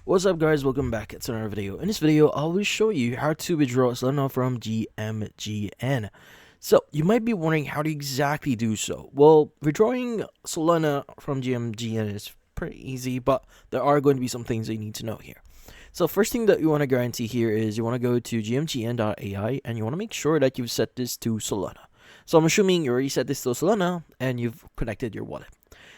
What's up guys, welcome back to another video. In this video, I will show you how to withdraw Solana from GMGN. So, you might be wondering how to exactly do so. Well, withdrawing Solana from GMGN is pretty easy, but there are going to be some things that you need to know here. So, first thing that you want to guarantee here is you want to go to gmgn.ai and you want to make sure that you've set this to Solana. So, I'm assuming you already set this to Solana and you've connected your wallet.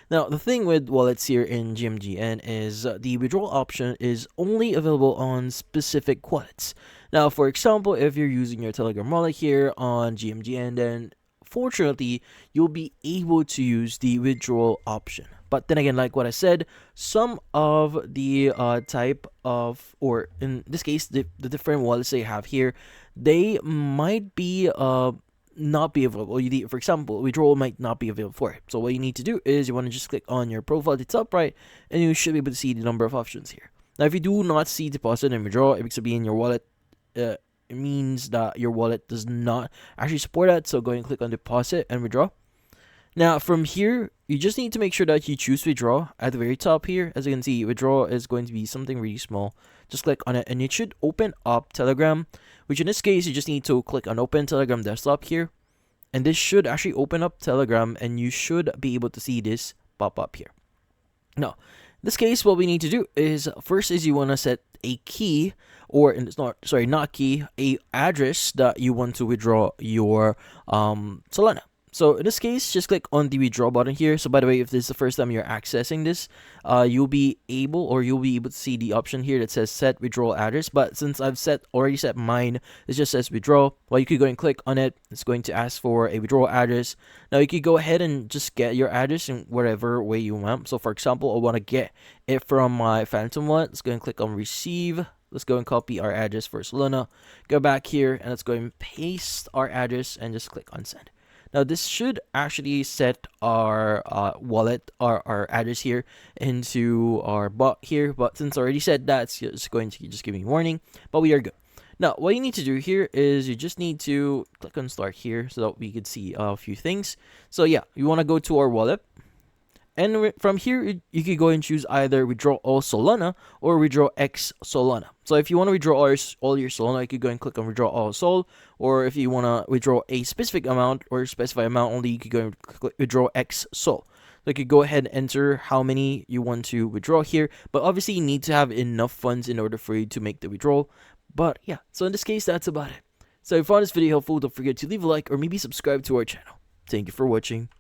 Now, the thing with wallets here in GMGN is the withdrawal option is only available on specific wallets. Now, for example, if you're using your Telegram wallet here on GMGN, then fortunately, you'll be able to use the withdrawal option. But then again, like what I said, some of the type of, or in this case, the different wallets they have here, they might be not be available. For example, withdrawal might not be available for it. So what you need to do is you want to just click on your profile at the top right, and you should be able to see the number of options here. Now, if you do not see deposit and withdraw, it makes it be in your wallet. It means that your wallet does not actually support that. So go ahead and click on deposit and withdraw. Now, from here, you just need to make sure that you choose withdraw at the very top here. As you can see, withdraw is going to be something really small. Just click on it and it should open up Telegram, which in this case, you just need to click on open Telegram desktop here. And this should actually open up Telegram and you should be able to see this pop up here. Now, in this case, what we need to do is first is you want to set a key, or it's not key, a address that you want to withdraw your Solana. So in this case, just click on the withdraw button here. So by the way, if this is the first time you're accessing this, you'll be able to see the option here that says set withdrawal address. But since I've already set mine, it just says withdraw. Well, you could go and click on it. It's going to ask for a withdrawal address. Now you could go ahead and just get your address in whatever way you want. So for example, I want to get it from my Phantom wallet. Let's go and click on receive. Let's go and copy our address for Solana. Go back here and let's go and paste our address and just click on send. Now, this should actually set our wallet, our address here into our bot here. But since I already said that, it's just going to just give me a warning. But we are good. Now, what you need to do here is you just need to click on start here so that we could see a few things. So yeah, you want to go to our wallet. And from here, you could go and choose either withdraw all Solana or withdraw X Solana. So if you want to withdraw all your Solana, you could go and click on withdraw all Sol. Or if you want to withdraw a specific amount or specify amount only, you could go and click withdraw X Sol. So you could go ahead and enter how many you want to withdraw here. But obviously, you need to have enough funds in order for you to make the withdrawal. But yeah, so in this case, that's about it. So if you found this video helpful, don't forget to leave a like or maybe subscribe to our channel. Thank you for watching.